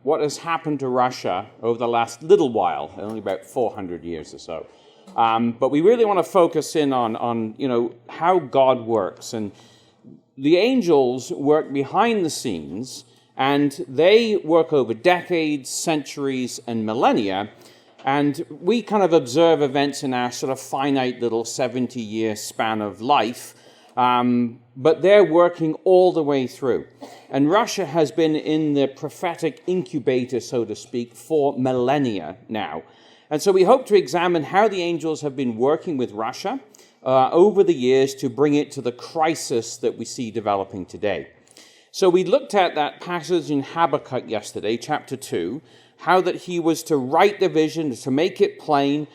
what has happened to Russia over the last little while, only about 400 years or so. But we really want to focus in on how God works. And the angels work behind the scenes, and they work over decades, centuries, and millennia. And we kind of observe events in our sort of finite little 70-year span of life, but they're working all the way through. And Russia has been in the prophetic incubator, so to speak, for millennia now. And so we hope to examine how the angels have been working with Russia over the years to bring it to the crisis that we see developing today. So we looked at that passage in Habakkuk yesterday, chapter 2, how that he was to write the vision, to make it plain,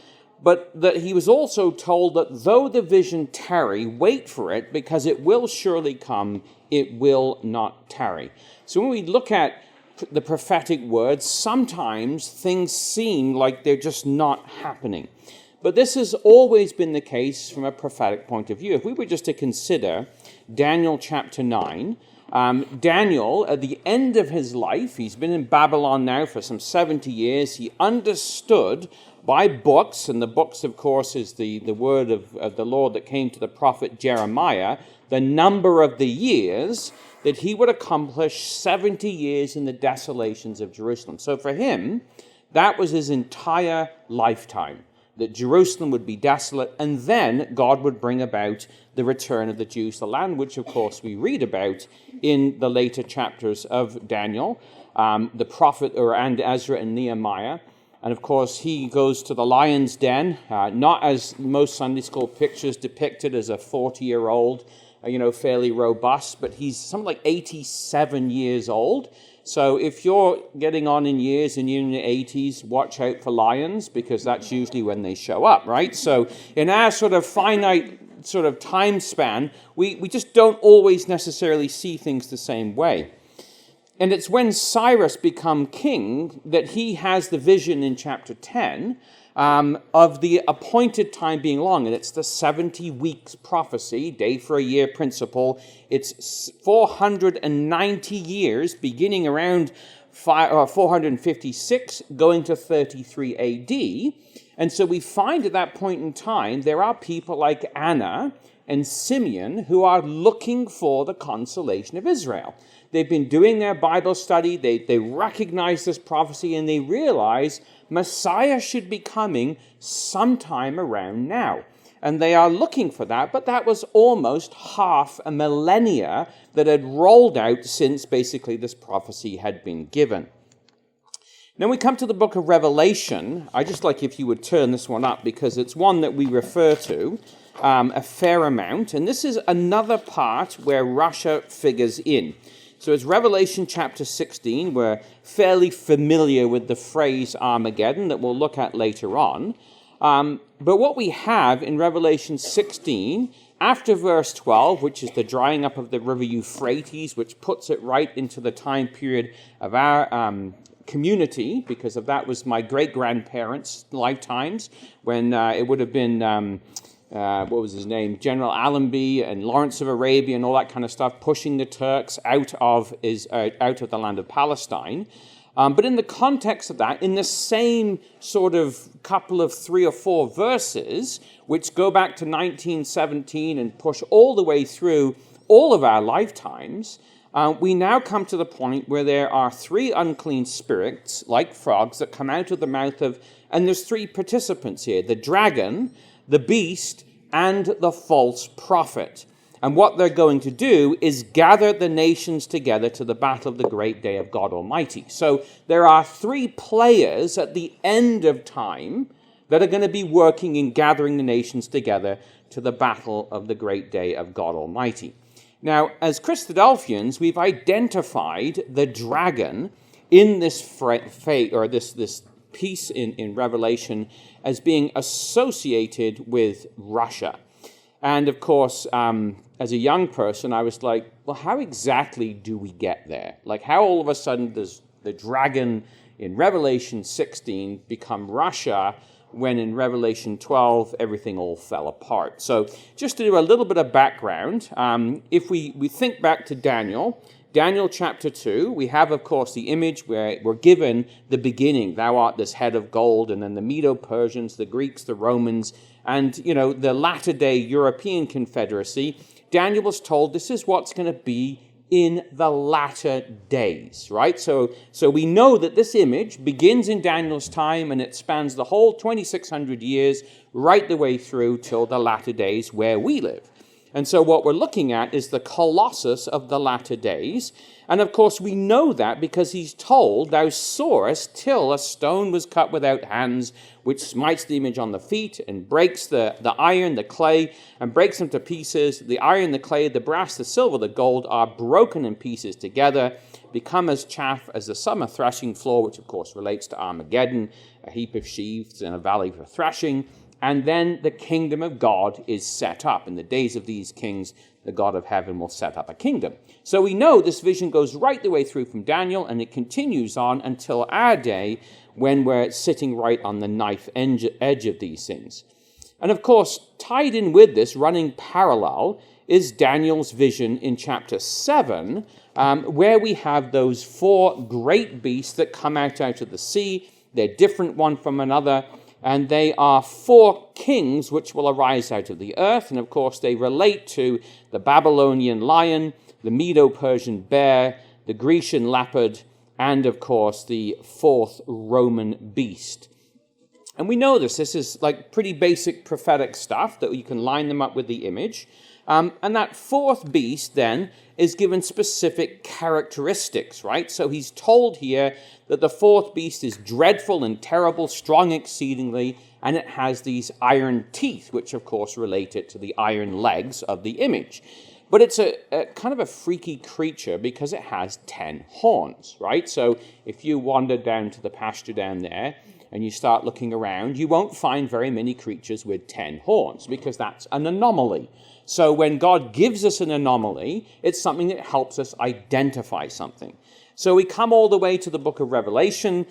but that he was also told that though the vision tarry, wait for it, because it will surely come, it will not tarry. So when we look at the prophetic words, sometimes things seem like they're just not happening. But this has always been the case from a prophetic point of view. If we were just to consider Daniel chapter 9, Daniel, at the end of his life, he's been in Babylon now for some 70 years, he understood by books, and the books, of course, is the word of the Lord that came to the prophet Jeremiah, the number of the years that he would accomplish 70 years in the desolations of Jerusalem. So for him, that was his entire lifetime, that Jerusalem would be desolate, and then God would bring about the return of the Jews to the land, which, of course, we read about in the later chapters of Daniel, the prophet, and Ezra and Nehemiah. And, of course, he goes to the lion's den, not as most Sunday school pictures depicted as a 40-year-old, fairly robust, but he's something like 87 years old. So if you're getting on in years and you're in your 80s, watch out for lions, because that's usually when they show up, right? So in our sort of finite sort of time span, we just don't always necessarily see things the same way. And it's when Cyrus become king that he has the vision in chapter 10 of the appointed time being long. And it's the 70 weeks prophecy, day for a year principle. It's 490 years, beginning around 456, going to 33 AD. And so we find at that point in time, there are people like Anna and Simeon who are looking for the consolation of Israel. They've been doing their Bible study, they recognize this prophecy, and they realize Messiah should be coming sometime around now. And they are looking for that, but that was almost half a millennia that had rolled out since basically this prophecy had been given. Now we come to the book of Revelation. I just like if you would turn this one up, because it's one that we refer to a fair amount. And this is another part where Russia figures in. So it's Revelation chapter 16. We're fairly familiar with the phrase Armageddon that we'll look at later on. But what we have in Revelation 16, after verse 12, which is the drying up of the river Euphrates, which puts it right into the time period of our community, because of that was my great-grandparents' lifetimes, when it would have been... what was his name? General Allenby and Lawrence of Arabia and all that kind of stuff, pushing the Turks out of the land of Palestine. But in the context of that, in the same sort of couple of 3 or 4 verses, which go back to 1917 and push all the way through all of our lifetimes, we now come to the point where there are 3 unclean spirits, like frogs, that come out of the mouth of, and there's 3 participants here, the dragon, the beast, and the false prophet. And what they're going to do is gather the nations together to the battle of the great day of God Almighty. So there are 3 players at the end of time that are going to be working in gathering the nations together to the battle of the great day of God Almighty. Now, as Christadelphians, we've identified the dragon in this this piece in Revelation as being associated with Russia. And of course, as a young person, I was like, well, how exactly do we get there? Like, how all of a sudden does the dragon in Revelation 16 become Russia when in Revelation 12 everything all fell apart? So just to do a little bit of background, if we think back to Daniel Daniel chapter 2, we have, of course, the image where we're given the beginning. Thou art this head of gold, and then the Medo-Persians, the Greeks, the Romans, and, the latter-day European confederacy. Daniel was told this is what's going to be in the latter days, right? So we know that this image begins in Daniel's time, and it spans the whole 2,600 years right the way through till the latter days where we live. And so what we're looking at is the colossus of the latter days. And of course, we know that because he's told, thou sawest till a stone was cut without hands, which smites the image on the feet and breaks the iron, the clay, and breaks them to pieces. The iron, the clay, the brass, the silver, the gold are broken in pieces together, become as chaff as the summer threshing floor, which of course relates to Armageddon, a heap of sheaves and a valley for threshing. And then the kingdom of God is set up. In the days of these kings, the God of heaven will set up a kingdom. So we know this vision goes right the way through from Daniel, and it continues on until our day when we're sitting right on the knife edge of these things. And of course, tied in with this, running parallel, is Daniel's vision in chapter 7, where we have those 4 great beasts that come out of the sea. They're different one from another. And they are 4 kings which will arise out of the earth. And of course, they relate to the Babylonian lion, the Medo-Persian bear, the Grecian leopard, and of course, the 4th Roman beast. And we know this. This is like pretty basic prophetic stuff that you can line them up with the image. And that 4th beast then is given specific characteristics, right? So he's told here that the 4th beast is dreadful and terrible, strong exceedingly, and it has these iron teeth, which of course relate it to the iron legs of the image. But it's a kind of a freaky creature because it has 10 horns, right? So if you wander down to the pasture down there and you start looking around, you won't find very many creatures with 10 horns because that's an anomaly. So when God gives us an anomaly, it's something that helps us identify something. So we come all the way to the book of Revelation.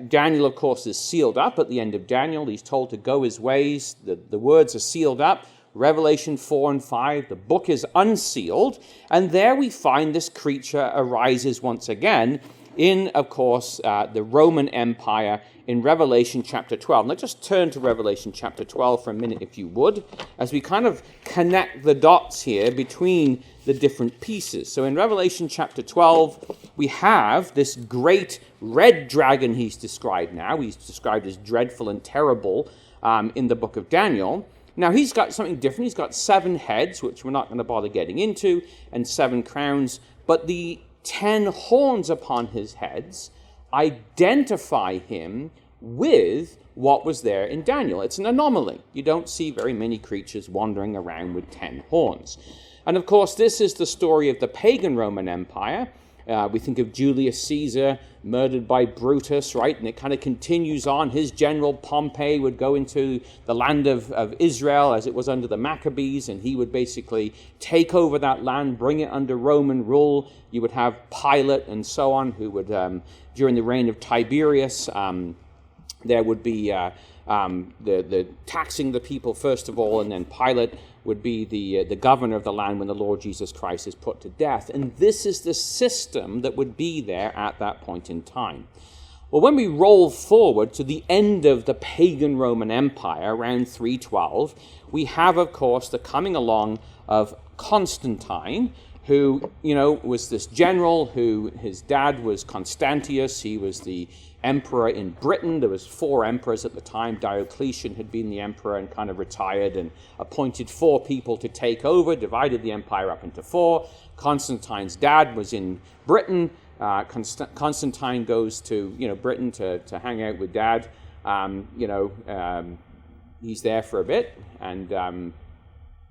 Daniel, of course, is sealed up at the end of Daniel. He's told to go his ways. The words are sealed up. Revelation 4 and 5, the book is unsealed. And there we find this creature arises once again in, of course, the Roman Empire in Revelation chapter 12. Now just turn to Revelation chapter 12 for a minute, if you would, as we kind of connect the dots here between the different pieces. So in Revelation chapter 12, we have this great red dragon he's described now. He's described as dreadful and terrible in the book of Daniel. Now, he's got something different. He's got 7 heads, which we're not going to bother getting into, and 7 crowns. But the 10 horns upon his heads identify him with what was there in Daniel. It's an anomaly. You don't see very many creatures wandering around with 10 horns. And of course, this is the story of the pagan Roman Empire. We think of Julius Caesar murdered by Brutus, right? And it kind of continues on. His general Pompey would go into the land of Israel as it was under the Maccabees, and he would basically take over that land, bring it under Roman rule. You would have Pilate and so on, who would, during the reign of Tiberius, there would be the taxing the people first of all, and then Pilate would be the governor of the land when the Lord Jesus Christ is put to death. And this is the system that would be there at that point in time. Well, when we roll forward to the end of the pagan Roman Empire, around 312, we have, of course, the coming along of Constantine, who, was this general who, his dad was Constantius. He was the emperor in Britain. There was 4 emperors at the time. Diocletian had been the emperor and kind of retired and appointed 4 people to take over, divided the empire up into 4. Constantine's dad was in Britain. Constantine goes to, Britain to hang out with dad. He's there for a bit, and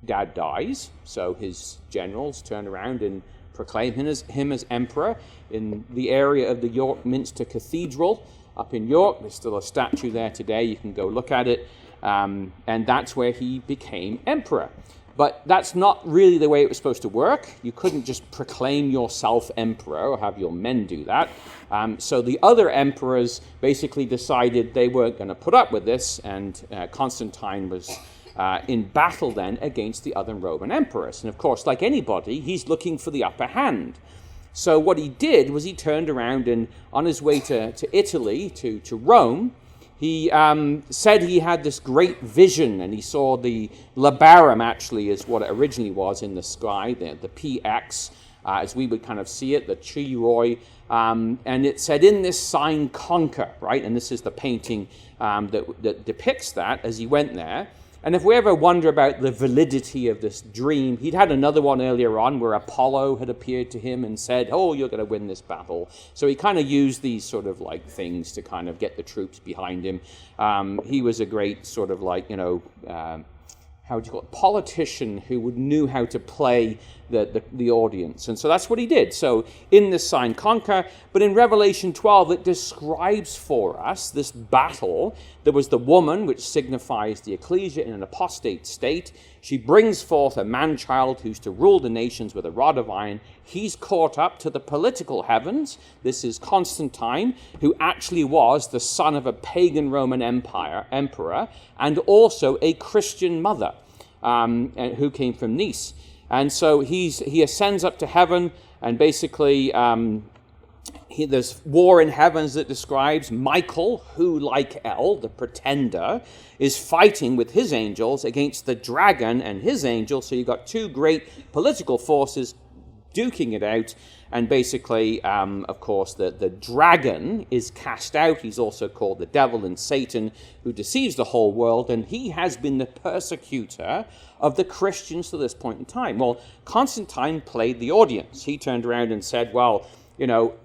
dad dies, so his generals turn around and proclaim him as emperor in the area of the York Minster Cathedral up in York. There's still a statue there today. You can go look at it. And that's where he became emperor. But that's not really the way it was supposed to work. You couldn't just proclaim yourself emperor or have your men do that. So the other emperors basically decided they weren't going to put up with this, and Constantine was in battle then against the other Roman emperors. And of course, like anybody, he's looking for the upper hand. So what he did was he turned around and on his way to Italy, to Rome, he said he had this great vision, and he saw the labarum, actually, is what it originally was in the sky, the PX, as we would kind of see it, the Chi Roi, and it said, in this sign conquer, right? And this is the painting that depicts that as he went there. And if we ever wonder about the validity of this dream, he'd had another one earlier on where Apollo had appeared to him and said, oh, you're going to win this battle. So he kind of used these sort of like things to kind of get the troops behind him. He was a great sort of like, how would you call it, politician who knew how to play the audience. And so that's what he did. So in this sign conquer, but in Revelation 12, it describes for us this battle. There was the woman, which signifies the ecclesia in an apostate state. She brings forth a man-child who's to rule the nations with a rod of iron. He's caught up to the political heavens. This is Constantine, who actually was the son of a pagan Roman emperor, and also a Christian mother who came from Nice. And so he ascends up to heaven, and basically there's war in heavens that describes Michael, who, like El, the pretender, is fighting with his angels against the dragon and his angels. So you've got two great political forces duking it out. And basically, of course, the dragon is cast out. He's also called the devil and Satan, who deceives the whole world. And he has been the persecutor of the Christians to this point in time. Well, Constantine played the audience. He turned around and said, well,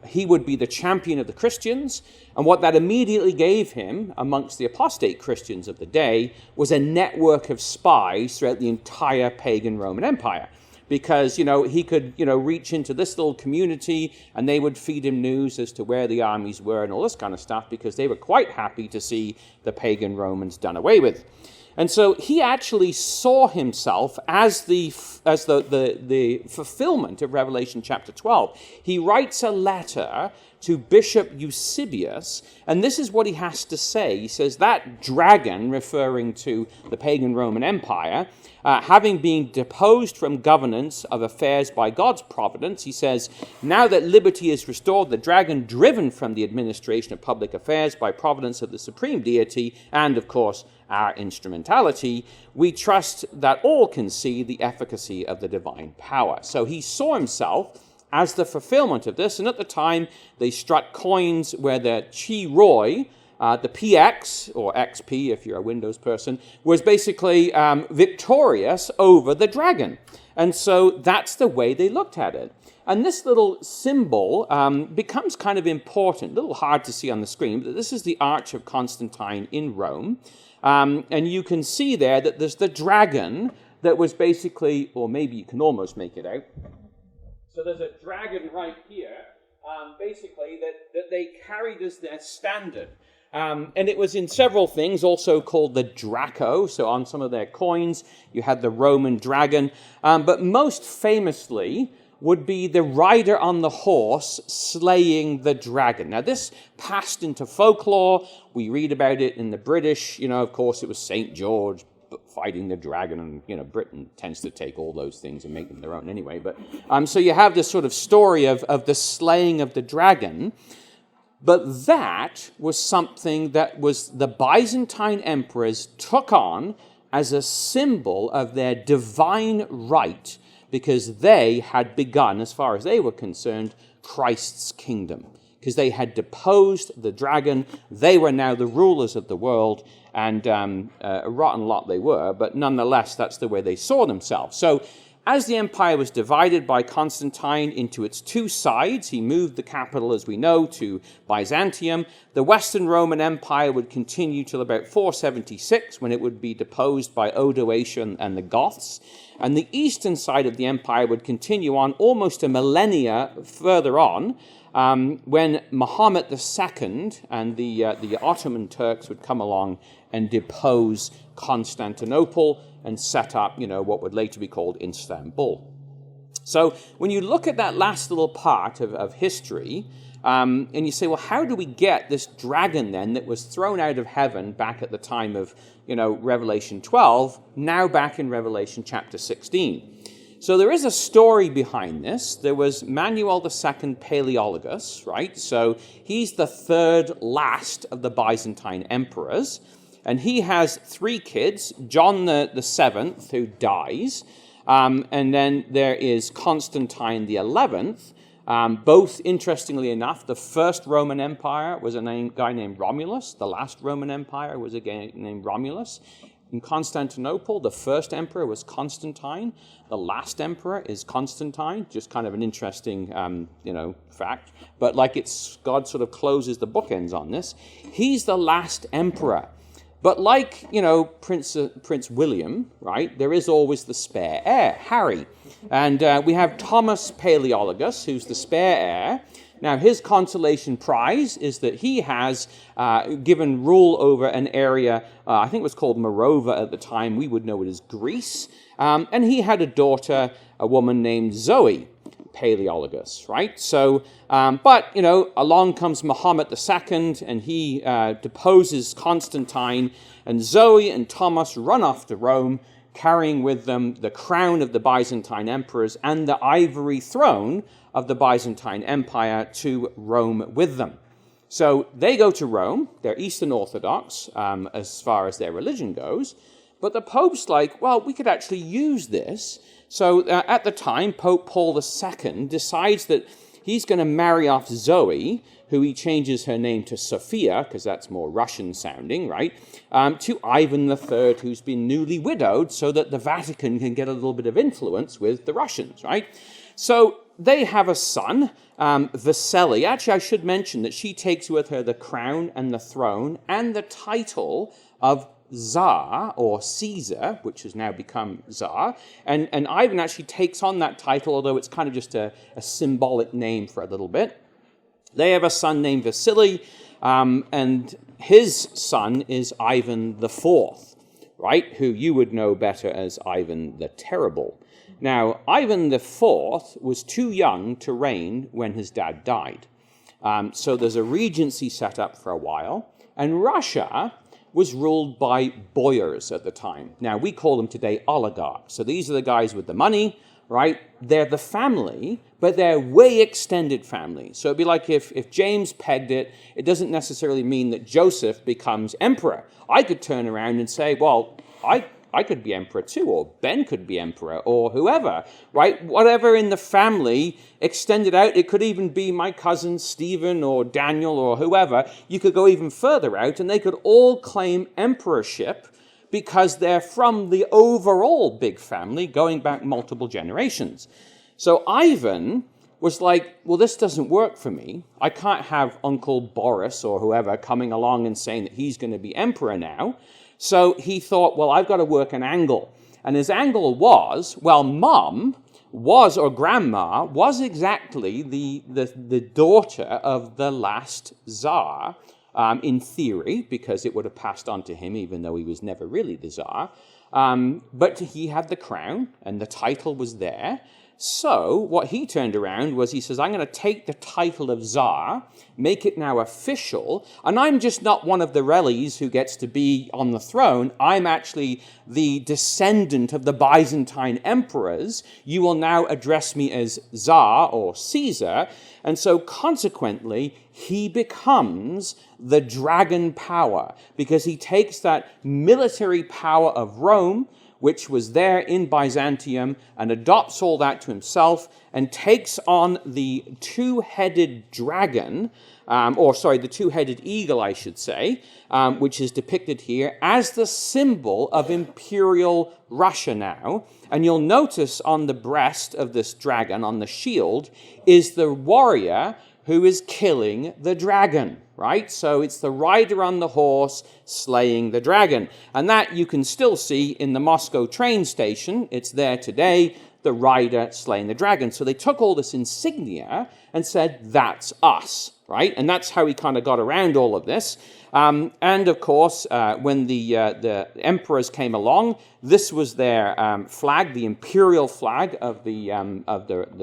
he would be the champion of the Christians. And what that immediately gave him amongst the apostate Christians of the day was a network of spies throughout the entire pagan Roman Empire. Because, he could, reach into this little community and they would feed him news as to where the armies were and all this kind of stuff, because they were quite happy to see the pagan Romans done away with. And so he actually saw himself as the fulfillment of Revelation chapter 12. He writes a letter to Bishop Eusebius, and this is what he has to say. He says, that dragon, referring to the pagan Roman Empire, having been deposed from governance of affairs by God's providence, he says, now that liberty is restored, the dragon driven from the administration of public affairs by providence of the supreme deity, and of course, our instrumentality, we trust that all can see the efficacy of the divine power. So he saw himself as the fulfillment of this, and at the time they struck coins where the Chi Roi, the PX, or XP if you're a Windows person, was basically victorious over the dragon. And so that's the way they looked at it. And this little symbol becomes kind of important, a little hard to see on the screen, but this is the Arch of Constantine in Rome. And you can see there that there's the dragon that was basically, or maybe you can almost make it out. So there's a dragon right here, basically, that they carried as their standard. And it was in several things, also called the Draco. So on some of their coins, you had the Roman dragon. But most famously would be the rider on the horse slaying the dragon. Now, this passed into folklore. We read about it in the British. Of course, it was St. George fighting the dragon, and, Britain tends to take all those things and make them their own anyway. But so you have this sort of story of the slaying of the dragon. But that was something that was the Byzantine emperors took on as a symbol of their divine right, because they had begun, as far as they were concerned, Christ's kingdom. Because they had deposed the dragon. They were now the rulers of the world, and a rotten lot they were, but nonetheless, that's the way they saw themselves. So as the empire was divided by Constantine into its two sides, he moved the capital, as we know, to Byzantium. The Western Roman Empire would continue till about 476, when it would be deposed by Odoacer and the Goths. And the eastern side of the empire would continue on almost a millennia further on, when Muhammad II and the Ottoman Turks would come along and depose Constantinople and set up, what would later be called Istanbul. So when you look at that last little part of history, and you say, well, how do we get this dragon then that was thrown out of heaven back at the time of, Revelation 12, now back in Revelation chapter 16? So there is a story behind this. There was Manuel II Palaeologus, right? So he's the third last of the Byzantine emperors. And he has 3 kids, John the 7th, who dies. And then there is Constantine the 11th. Both, interestingly enough, the first Roman Empire was a guy named Romulus. The last Roman Empire was a guy named Romulus. In Constantinople, the first emperor was Constantine. The last emperor is Constantine. Just kind of an interesting, fact. But God sort of closes the bookends on this. He's the last emperor. But like, Prince William, right, there is always the spare heir, Harry. And we have Thomas Palaeologus, who's the spare heir. Now, his consolation prize is that he has given rule over an area, I think it was called Morova at the time. We would know it as Greece. And he had a daughter, a woman named Zoe Palaeologus, right? So, along comes Muhammad II, and he deposes Constantine, and Zoe and Thomas run off to Rome, carrying with them the crown of the Byzantine emperors and the ivory throne of the Byzantine Empire to Rome with them. So they go to Rome. They're Eastern Orthodox as far as their religion goes. But the Pope's like, well, we could actually use this. So at the time, Pope Paul II decides that he's going to marry off Zoe, who he changes her name to Sophia, because that's more Russian sounding, right, to Ivan III, who's been newly widowed, so that the Vatican can get a little bit of influence with the Russians, right? So they have a son, Vasily. Actually, I should mention that she takes with her the crown and the throne and the title of Tsar, or Caesar, which has now become Tsar. And Ivan actually takes on that title, although it's kind of just a symbolic name for a little bit. They have a son named Vasily, and his son is Ivan IV, right, who you would know better as Ivan the Terrible. Now, Ivan IV was too young to reign when his dad died. So there's a regency set up for a while, and Russia was ruled by boyars at the time. Now, we call them today oligarchs. So these are the guys with the money, right? They're the family, but they're way extended family. So it'd be like if James pegged it, it doesn't necessarily mean that Joseph becomes emperor. I could turn around and say, well, I could be emperor too, or Ben could be emperor, or whoever, right? Whatever in the family extended out. It could even be my cousin Stephen or Daniel or whoever. You could go even further out, and they could all claim emperorship because they're from the overall big family going back multiple generations. So Ivan was like, well, this doesn't work for me. I can't have Uncle Boris or whoever coming along and saying that he's going to be emperor now. So he thought, well, I've got to work an angle. And his angle was, well, Mom was, or Grandma, was exactly the daughter of the last Tsar, in theory, because it would have passed on to him, even though he was never really the Tsar. But he had the crown, and the title was there. So what he turned around was, he says, I'm going to take the title of Tsar, make it now official, and I'm just not one of the relis who gets to be on the throne. I'm actually the descendant of the Byzantine emperors. You will now address me as Tsar or Caesar. And so consequently, he becomes the dragon power, because he takes that military power of Rome, which was there in Byzantium, and adopts all that to himself, and takes on the two-headed dragon, the two-headed eagle, I should say, which is depicted here as the symbol of imperial Russia now. And you'll notice on the breast of this dragon, on the shield, is the warrior who is killing the dragon, right? So it's the rider on the horse slaying the dragon. And that you can still see in the Moscow train station. It's there today, the rider slaying the dragon. So they took all this insignia and said, that's us, right? And that's how he kind of got around all of this. And of course, when the emperors came along, this was their flag, the imperial flag of the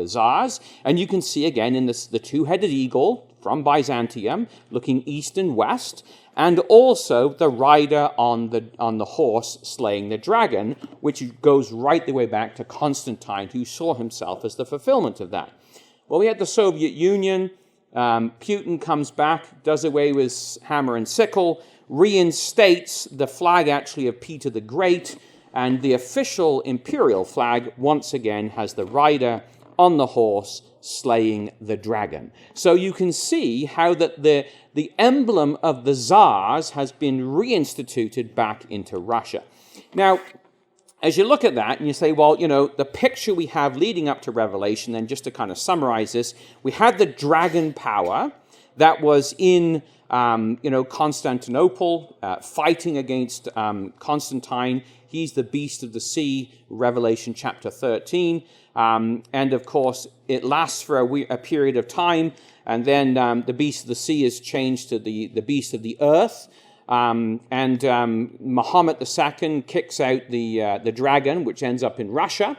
Tsars. And you can see again in this, the two-headed eagle from Byzantium, looking east and west, and also the rider on the horse slaying the dragon, which goes right the way back to Constantine, who saw himself as the fulfillment of that. Well, we had the Soviet Union. Putin comes back, does away with hammer and sickle, reinstates the flag actually of Peter the Great, and the official imperial flag once again has the rider on the horse slaying the dragon. So you can see how that the emblem of the Tsars has been reinstituted back into Russia. Now, as you look at that and you say, well, the picture we have leading up to Revelation, then just to kind of summarize this, we had the dragon power that was in, Constantinople, fighting against Constantine. He's the beast of the sea, Revelation chapter 13. And of course, it lasts for a period of time, and then the beast of the sea is changed to the beast of the earth. And Muhammad II kicks out the dragon, which ends up in Russia.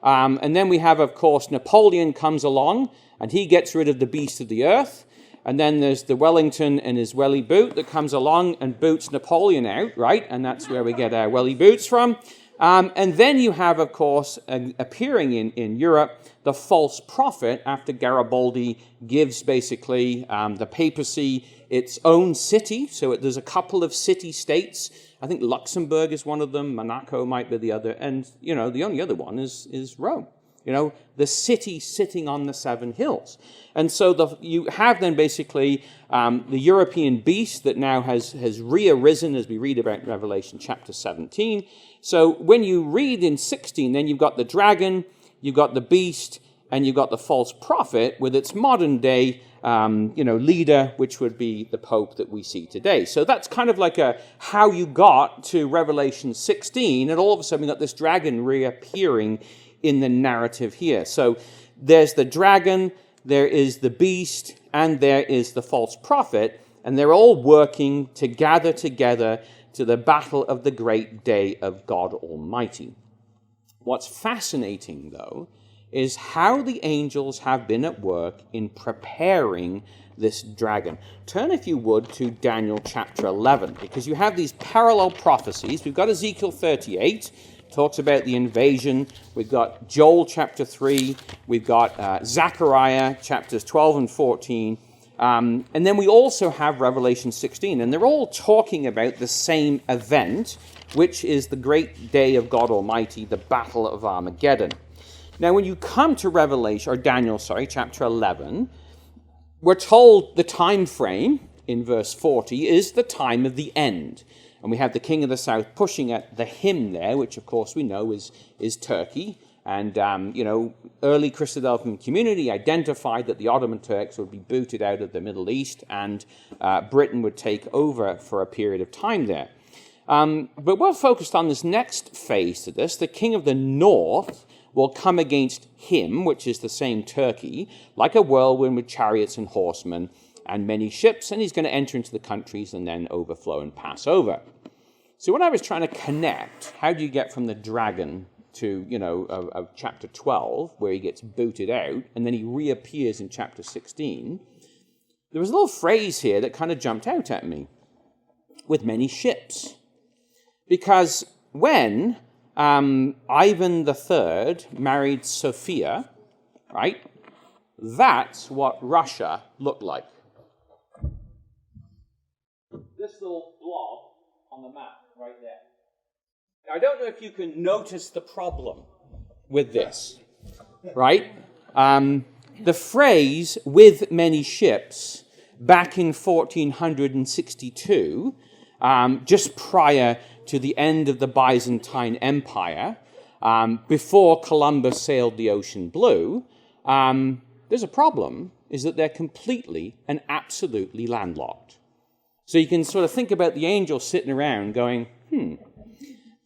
And then we have, of course, Napoleon comes along, and he gets rid of the beast of the earth. And then there's the Wellington and his welly boot that comes along and boots Napoleon out, right? And that's where we get our welly boots from. And then you have, of course, appearing in Europe, the false prophet after Garibaldi gives basically the papacy its own city. So there's a couple of city-states. I think Luxembourg is one of them. Monaco might be the other. And, the only other one is Rome. The city sitting on the seven hills. And so you have then basically the European beast that now has re-arisen, as we read about in Revelation chapter 17. So when you read in 16, then you've got the dragon, you've got the beast, and you've got the false prophet with its modern day leader, which would be the Pope that we see today. So that's kind of like how you got to Revelation 16, and all of a sudden we got this dragon reappearing in the narrative here. So there's the dragon, there is the beast, and there is the false prophet, and they're all working to gather together to the battle of the great day of God Almighty. What's fascinating, though, is how the angels have been at work in preparing this dragon. Turn, if you would, to Daniel chapter 11, because you have these parallel prophecies. We've got Ezekiel 38, talks about the invasion. We've got Joel chapter 3. We've got Zechariah chapters 12 and 14. And then we also have Revelation 16. And they're all talking about the same event, which is the great day of God Almighty, the battle of Armageddon. Now, when you come to Daniel, chapter 11, we're told the time frame in verse 40 is the time of the end. And we have the king of the south pushing at the him there, which of course we know is Turkey. And, early Christadelphian community identified that the Ottoman Turks would be booted out of the Middle East and Britain would take over for a period of time there. But we're focused on this next phase to this. The king of the north will come against him, which is the same Turkey, like a whirlwind with chariots and horsemen and many ships, and he's going to enter into the countries and then overflow and pass over. So when I was trying to connect, how do you get from the dragon to, of chapter 12, where he gets booted out, and then he reappears in chapter 16, there was a little phrase here that kind of jumped out at me, with many ships. Because when Ivan III married Sophia, right, that's what Russia looked like. This little blob on the map right there. Now, I don't know if you can notice the problem with this, right? The phrase, with many ships, back in 1462, just prior to the end of the Byzantine Empire, before Columbus sailed the ocean blue, there's a problem, is that they're completely and absolutely landlocked. So you can sort of think about the angel sitting around going,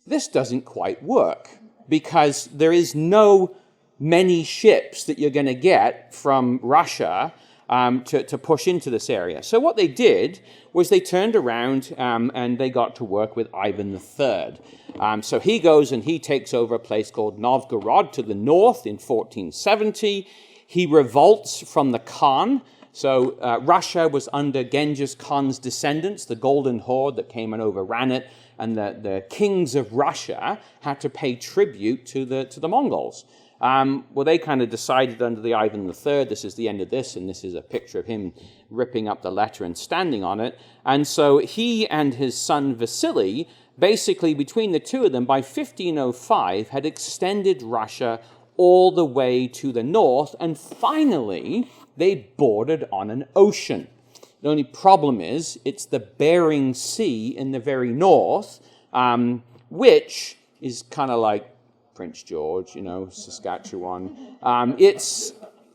this doesn't quite work, because there is no many ships that you're going to get from Russia to push into this area. So what they did was they turned around and they got to work with Ivan III. So he goes and he takes over a place called Novgorod to the north in 1470. He revolts from the Khan, So Russia was under Genghis Khan's descendants, the Golden Horde that came and overran it, and the kings of Russia had to pay tribute to the Mongols. Well, they kind of decided under the Ivan III, this is the end of this, and this is a picture of him ripping up the letter and standing on it. And so he and his son Vasily, basically between the two of them, by 1505, had extended Russia all the way to the north, and finally they bordered on an ocean. The only problem is it's the Bering Sea in the very north, which is kind of like Prince George, Saskatchewan. It's,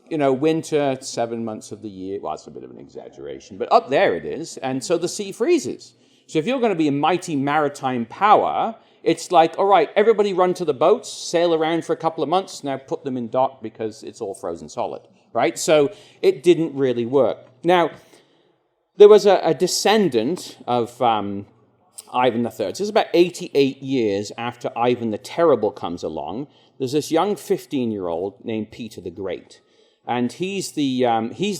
winter, 7 months of the year. Well, it's a bit of an exaggeration, but up there it is. And so the sea freezes. So if you're going to be a mighty maritime power, it's like, all right, everybody run to the boats, sail around for a couple of months, now put them in dock because it's all frozen solid, right? So it didn't really work. Now, there was a descendant of Ivan III. This is about 88 years after Ivan the Terrible comes along. There's this young 15-year-old named Peter the Great. And he's the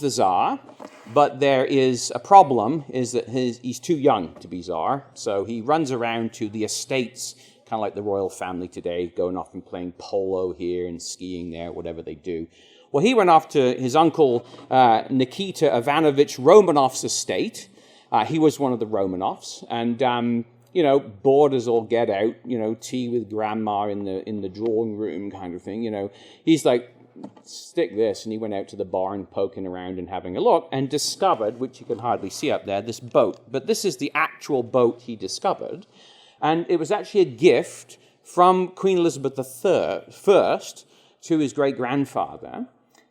Tsar, but there is a problem, is that he's too young to be Tsar. So he runs around to the estates, kind of like the royal family today, going off and playing polo here and skiing there, whatever they do. Well, he went off to his uncle Nikita Ivanovich Romanov's estate. He was one of the Romanovs, and bored as all get out. Tea with grandma in the drawing room, kind of thing. He's like, stick this, and he went out to the barn, poking around and having a look, and discovered, which you can hardly see up there, this boat. But this is the actual boat he discovered, and it was actually a gift from Queen Elizabeth I to his great-grandfather.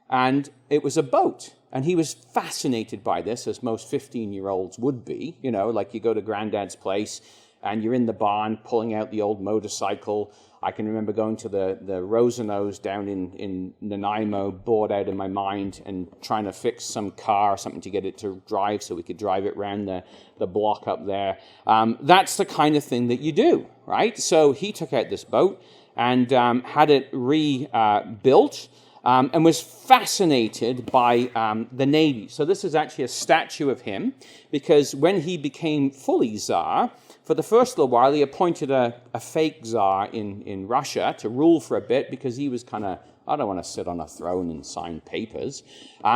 And it was a boat. And he was fascinated by this, as most 15-year-olds would be. Like you go to Granddad's place, and you're in the barn pulling out the old motorcycle. I can remember going to the Rosenos down in Nanaimo, bored out of my mind, and trying to fix some car or something to get it to drive so we could drive it around the block up there. That's the kind of thing that you do, right? So he took out this boat and had it rebuilt. And was fascinated by the Navy. So this is actually a statue of him, because when he became fully Tsar, for the first little while, he appointed a fake Tsar in Russia to rule for a bit, because he was kind of, I don't want to sit on a throne and sign papers.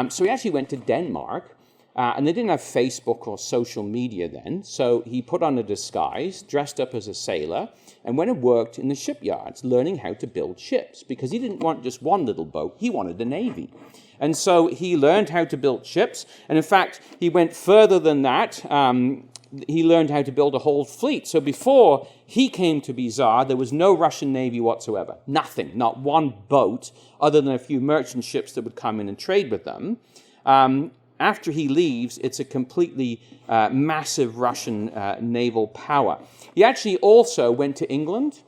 So he actually went to Denmark, and they didn't have Facebook or social media then, so he put on a disguise, dressed up as a sailor, and went and worked in the shipyards, learning how to build ships, because he didn't want just one little boat, he wanted a navy. And so he learned how to build ships, and in fact, he went further than that. He learned how to build a whole fleet. So before he came to be Tsar, there was no Russian navy whatsoever. Nothing, not one boat, other than a few merchant ships that would come in and trade with them. After he leaves, it's a completely massive Russian naval power. He actually also went to England,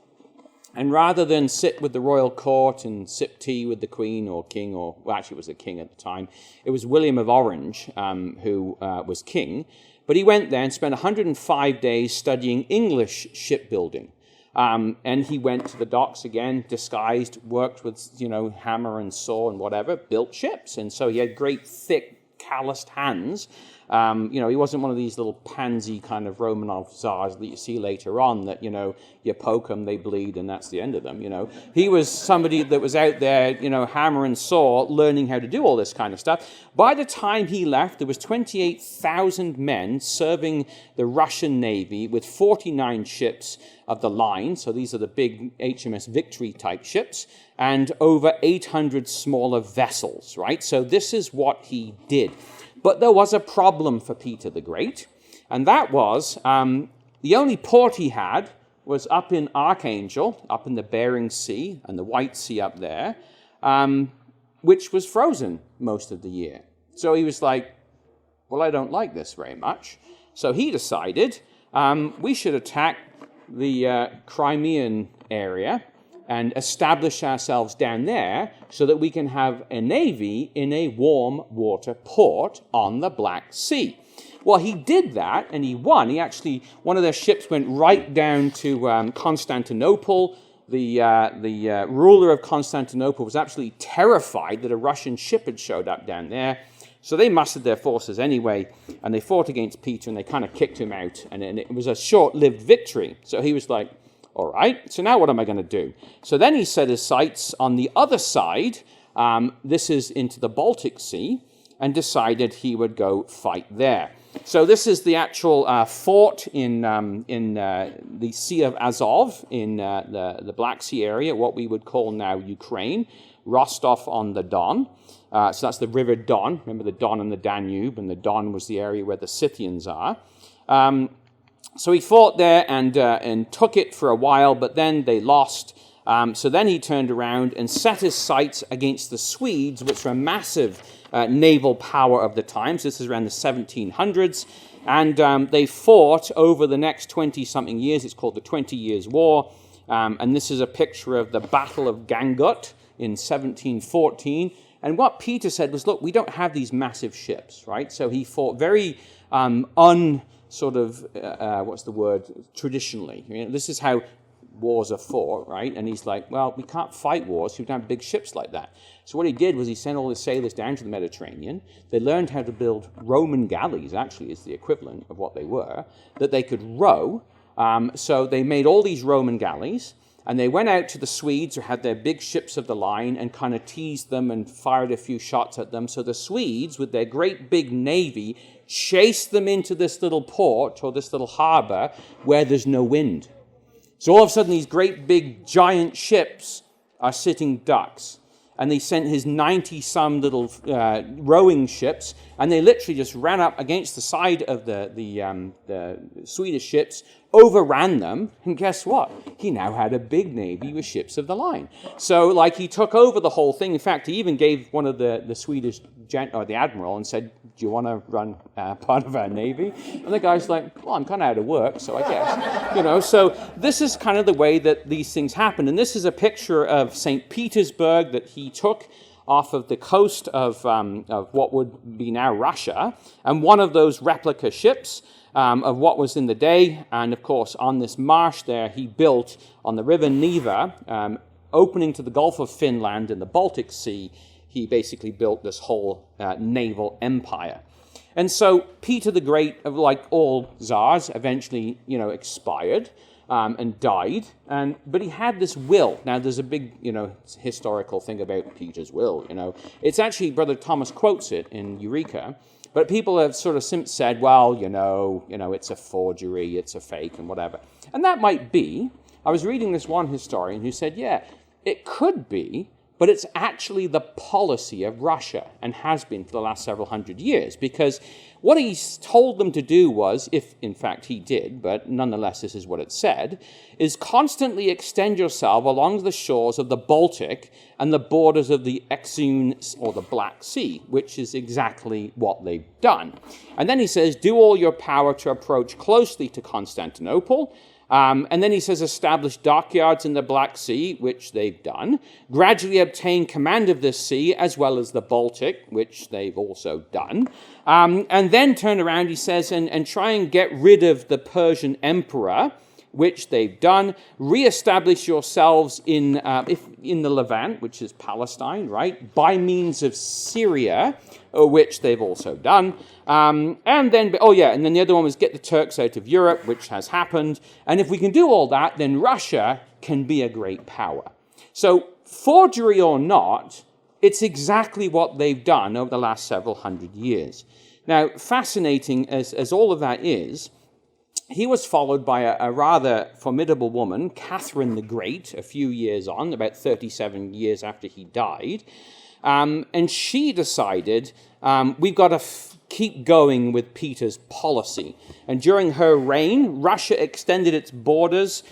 and rather than sit with the royal court and sip tea with the Queen or King, well, actually it was the King at the time, it was William of Orange who was king, but he went there and spent 105 days studying English shipbuilding. And he went to the docks again, disguised, worked with, hammer and saw and whatever, built ships. And so he had great, thick, calloused hands. He wasn't one of these little pansy kind of Romanov Tsars that you see later on that, you poke them, they bleed, and that's the end of them, He was somebody that was out there, hammer and saw, learning how to do all this kind of stuff. By the time he left, there was 28,000 men serving the Russian Navy with 49 ships of the line, so these are the big HMS Victory type ships, and over 800 smaller vessels, right? So this is what he did. But there was a problem for Peter the Great, and that was the only port he had was up in Archangel, up in the Bering Sea and the White Sea up there, which was frozen most of the year. So he was like, well, I don't like this very much. So he decided we should attack the Crimean area and establish ourselves down there so that we can have a navy in a warm water port on the Black Sea. Well, he did that, and he won. One of their ships went right down to Constantinople. The ruler of Constantinople was absolutely terrified that a Russian ship had showed up down there. So they mustered their forces anyway, and they fought against Peter, and they kind of kicked him out, and it was a short-lived victory. So he was like, all right, so now what am I going to do? So then he set his sights on the other side, this is into the Baltic Sea, and decided he would go fight there. So this is the actual fort in the Sea of Azov, in the Black Sea area, what we would call now Ukraine, Rostov-on-the-Don. So that's the river Don. Remember the Don and the Danube, and the Don was the area where the Scythians are. So he fought there and took it for a while, but then they lost. So then he turned around and set his sights against the Swedes, which were a massive naval power of the time. So this is around the 1700s. And they fought over the next 20-something years. It's called the 20 Years' War. And this is a picture of the Battle of Gangut in 1714. And what Peter said was, look, we don't have these massive ships, right? So he fought very traditionally. You know, this is how wars are fought, right? And he's like, well, we can't fight wars, we don't have big ships like that. So what he did was he sent all his sailors down to the Mediterranean. They learned how to build Roman galleys, actually is the equivalent of what they were, that they could row. So they made all these Roman galleys, and they went out to the Swedes, who had their big ships of the line, and kind of teased them and fired a few shots at them. So the Swedes, with their great big navy, chased them into this little port, or this little harbor, where there's no wind. So all of a sudden, these great big giant ships are sitting ducks. And they sent his 90-some little rowing ships, and they literally just ran up against the side of the Swedish ships, overran them, and guess what? He now had a big navy with ships of the line. So, like, he took over the whole thing. In fact, he even gave one of the Swedish the admiral and said, do you want to run part of our navy? And the guy's like, well, I'm kind of out of work, so I guess. You know, so this is kind of the way that these things happen. And this is a picture of St. Petersburg that he took off of the coast of what would be now Russia, and one of those replica ships of what was in the day. And of course, on this marsh there, he built on the river Neva, opening to the Gulf of Finland and the Baltic Sea. He basically built this whole naval empire. And so Peter the Great, like all czars, eventually, expired and died. But he had this will. Now, there's a big, historical thing about Peter's will. It's actually, Brother Thomas quotes it in Eureka. But people have sort of since said, well, it's a forgery, it's a fake, and whatever. And that might be. I was reading this one historian who said, yeah, it could be, but it's actually the policy of Russia, and has been for the last several hundred years, because what he told them to do was, if in fact he did, but nonetheless this is what it said, is constantly extend yourself along the shores of the Baltic and the borders of the Euxine or the Black Sea, which is exactly what they've done. And then he says, do all your power to approach closely to Constantinople. And then he says, establish dockyards in the Black Sea, which they've done. Gradually obtain command of this sea, as well as the Baltic, which they've also done. And then turn around, he says, and try and get rid of the Persian emperor, which they've done. Reestablish yourselves in the Levant, which is Palestine, right? By means of Syria, which they've also done. And then the other one was get the Turks out of Europe, which has happened. And if we can do all that, then Russia can be a great power. So, forgery or not, it's exactly what they've done over the last several hundred years. Now, fascinating as all of that is, he was followed by a rather formidable woman, Catherine the Great, a few years on, about 37 years after he died. And she decided, we've got to keep going with Peter's policy. And during her reign, Russia extended its borders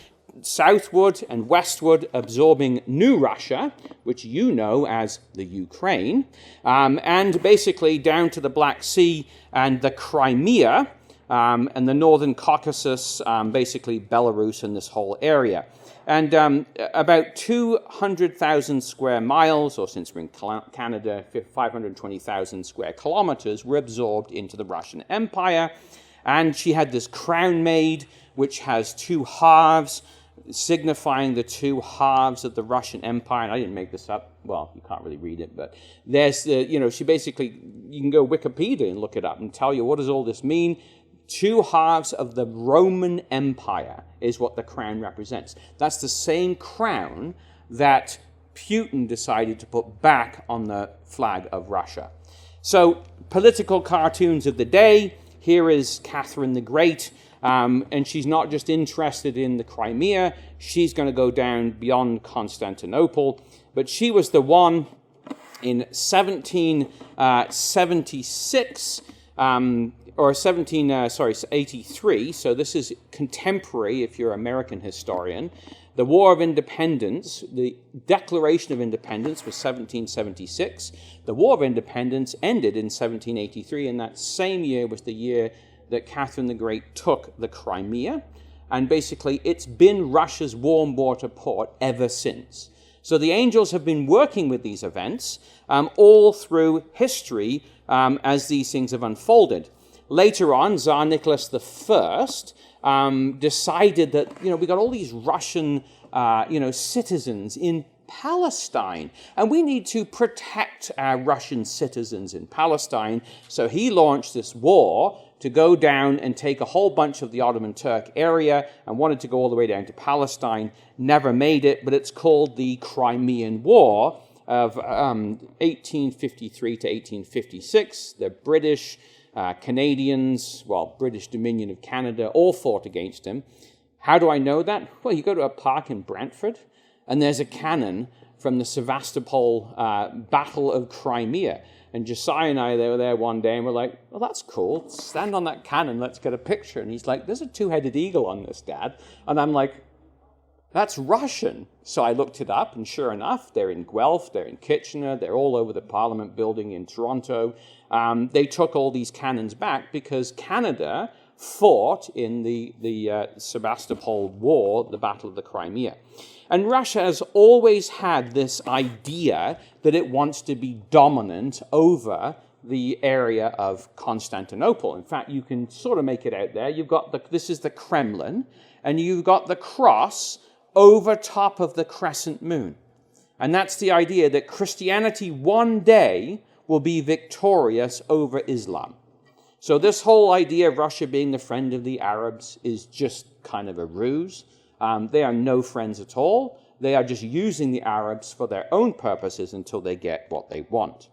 southward and westward, absorbing New Russia, which you know as the Ukraine, and basically down to the Black Sea and the Crimea, and the northern Caucasus, basically Belarus and this whole area. And about 200,000 square miles, or since we're in Canada, 520,000 square kilometers, were absorbed into the Russian Empire. And she had this crown made, which has two halves. signifying the two halves of the Russian Empire. And I didn't make this up. Well, you can't really read it, but there's she basically, you can go Wikipedia and look it up and tell you what does all this mean. Two halves of the Roman Empire is what the crown represents. That's the same crown that Putin decided to put back on the flag of Russia. So, political cartoons of the day. Here is Catherine the Great, and she's not just interested in the Crimea, she's going to go down beyond Constantinople, but she was the one in 1776, 83, so this is contemporary if you're an American historian. The War of Independence, the Declaration of Independence was 1776. The War of Independence ended in 1783, and that same year was the year that Catherine the Great took the Crimea, and basically it's been Russia's warm water port ever since. So the angels have been working with these events all through history as these things have unfolded. Later on, Tsar Nicholas I decided that, we got all these Russian, citizens in Palestine, and we need to protect our Russian citizens in Palestine. So he launched this war to go down and take a whole bunch of the Ottoman Turk area and wanted to go all the way down to Palestine. Never made it, but it's called the Crimean War of 1853 to 1856. The British, Canadians, British Dominion of Canada, all fought against him. How do I know that? Well, you go to a park in Brantford, and there's a cannon from the Sevastopol Battle of Crimea. And Josiah and I, they were there one day, and we're like, well, that's cool. Stand on that cannon, let's get a picture. And he's like, there's a two-headed eagle on this, Dad. And I'm like, that's Russian. So I looked it up, and sure enough, they're in Guelph, they're in Kitchener, they're all over the Parliament building in Toronto. They took all these cannons back because Canada fought in the Sebastopol War, the Battle of the Crimea. And Russia has always had this idea that it wants to be dominant over the area of Constantinople. In fact, you can sort of make it out there. You've got this is the Kremlin, and you've got the cross over top of the crescent moon. And that's the idea that Christianity one day will be victorious over Islam. So this whole idea of Russia being the friend of the Arabs is just kind of a ruse. They are no friends at all. They are just using the Arabs for their own purposes until they get what they want.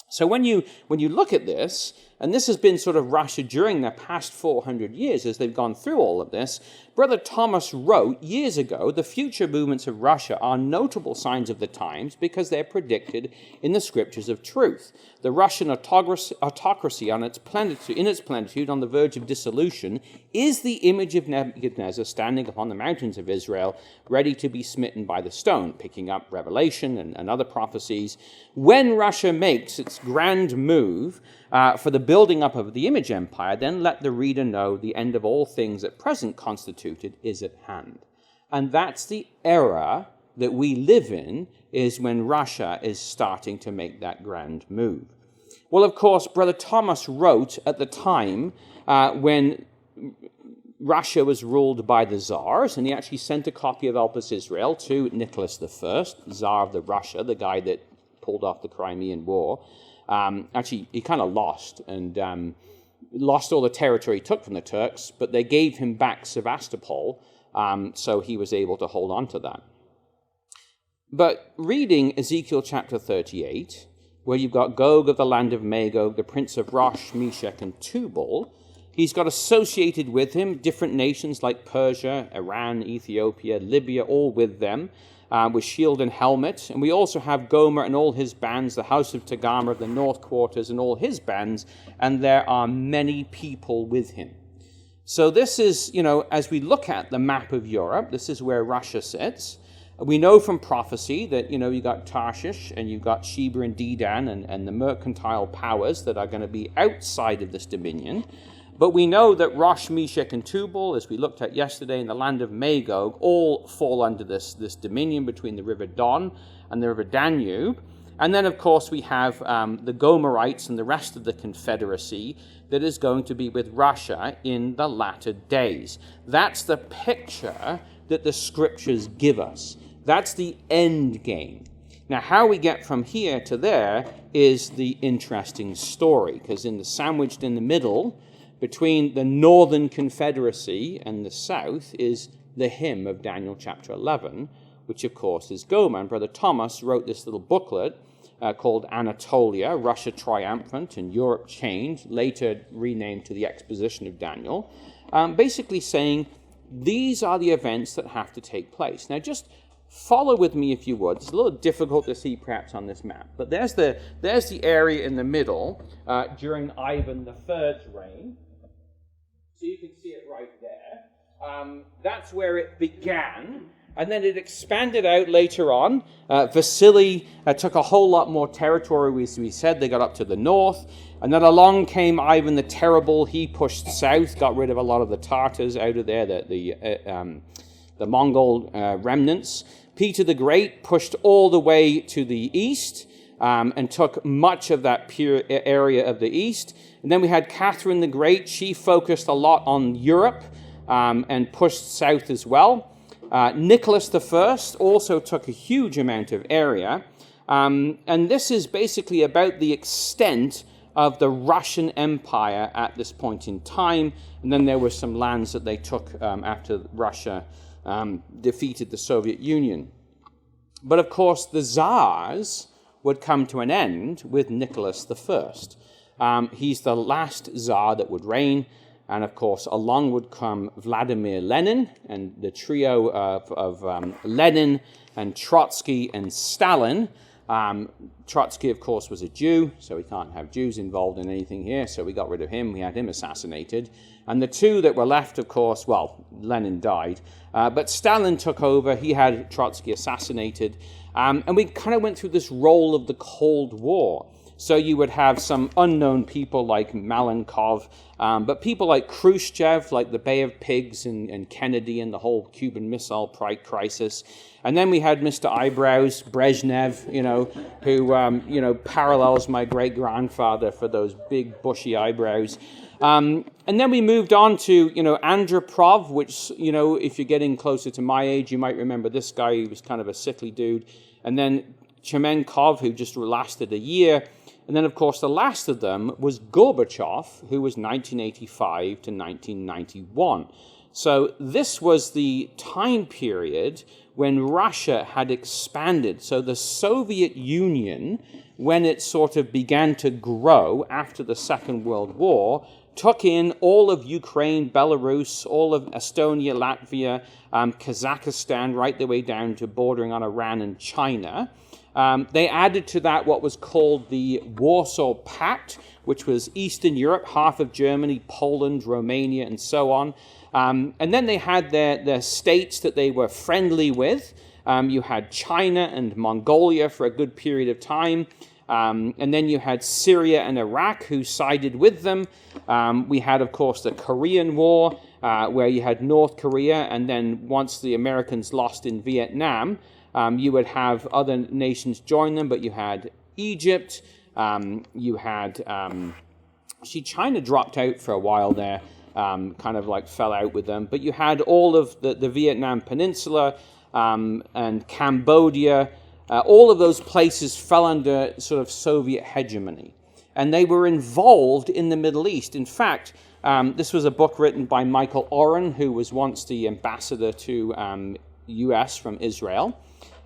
So when you look at this, and this has been sort of Russia during the past 400 years as they've gone through all of this, Brother Thomas wrote years ago, the future movements of Russia are notable signs of the times because they're predicted in the scriptures of truth. The Russian autocracy in its plenitude on the verge of dissolution is the image of Nebuchadnezzar standing upon the mountains of Israel, ready to be smitten by the stone, picking up Revelation and other prophecies. When Russia makes its grand move for the building up of the image empire, then let the reader know the end of all things at present constituted is at hand. And that's the era that we live in, is when Russia is starting to make that grand move. Well, of course, Brother Thomas wrote at the time when Russia was ruled by the Tsars, and he actually sent a copy of Elpis Israel to Nicholas I, Tsar of Russia, the guy that pulled off the Crimean War. Actually, he kind of lost, and lost all the territory he took from the Turks, but they gave him back Sevastopol, so he was able to hold on to that. But reading Ezekiel chapter 38, where you've got Gog of the land of Magog, the prince of Rosh, Meshech, and Tubal, he's got associated with him different nations like Persia, Iran, Ethiopia, Libya, all with them, with shield and helmet. And we also have Gomer and all his bands, the house of Togarmah of the north quarters and all his bands, and there are many people with him. So this is, as we look at the map of Europe, this is where Russia sits. We know from prophecy that, you've got Tarshish and you've got Sheba and Dedan and the mercantile powers that are going to be outside of this dominion. But we know that Rosh, Meshech, and Tubal, as we looked at yesterday, in the land of Magog, all fall under this dominion between the river Don and the river Danube. And then, of course, we have the Gomerites and the rest of the Confederacy that is going to be with Russia in the latter days. That's the picture that the scriptures give us. That's the end game. Now, how we get from here to there is the interesting story, because sandwiched in the middle, between the Northern Confederacy and the South, is the hymn of Daniel chapter 11, which of course is Gomer. And Brother Thomas wrote this little booklet called Anatolia, Russia Triumphant and Europe Changed, later renamed to the Exposition of Daniel, basically saying these are the events that have to take place. Now just follow with me if you would. It's a little difficult to see perhaps on this map, but there's the area in the middle during Ivan III's reign. So you can see it right there. That's where it began. And then it expanded out later on. Vasily took a whole lot more territory, as we said. They got up to the north. And then along came Ivan the Terrible. He pushed south, got rid of a lot of the Tartars out of there, the Mongol remnants. Peter the Great pushed all the way to the east and took much of that pure area of the east. And then we had Catherine the Great. She focused a lot on Europe and pushed south as well. Nicholas I also took a huge amount of area, and this is basically about the extent of the Russian Empire at this point in time, and then there were some lands that they took after Russia defeated the Soviet Union. But of course, the Tsars would come to an end with Nicholas I. He's the last Tsar that would reign. And of course, along would come Vladimir Lenin, and the trio of Lenin and Trotsky and Stalin. Trotsky, of course, was a Jew, so we can't have Jews involved in anything here, so we got rid of him. We had him assassinated. And the two that were left, of course, well, Lenin died, but Stalin took over. He had Trotsky assassinated. And we kind of went through this role of the Cold War. So you would have some unknown people like Malenkov, but people like Khrushchev, like the Bay of Pigs and Kennedy and the whole Cuban Missile crisis. And then we had Mr. Eyebrows, Brezhnev, who, parallels my great-grandfather for those big bushy eyebrows. And then we moved on to, Andropov, which, if you're getting closer to my age, you might remember this guy. He was kind of a sickly dude. And then Chemenkov, who just lasted a year. And then, of course, the last of them was Gorbachev, who was 1985 to 1991. So this was the time period when Russia had expanded. So the Soviet Union, when it sort of began to grow after the Second World War, took in all of Ukraine, Belarus, all of Estonia, Latvia, Kazakhstan, right the way down to bordering on Iran and China. They added to that what was called the Warsaw Pact, which was Eastern Europe, half of Germany, Poland, Romania, and so on. And then they had their states that they were friendly with. You had China and Mongolia for a good period of time. And then you had Syria and Iraq, who sided with them. We had, of course, the Korean War, where you had North Korea. And then once the Americans lost in Vietnam, you would have other nations join them, but you had Egypt, you had, China dropped out for a while there, kind of like fell out with them, but you had all of the Vietnam Peninsula and Cambodia. All of those places fell under sort of Soviet hegemony, and they were involved in the Middle East. In fact, this was a book written by Michael Oren, who was once the ambassador to U.S. from Israel.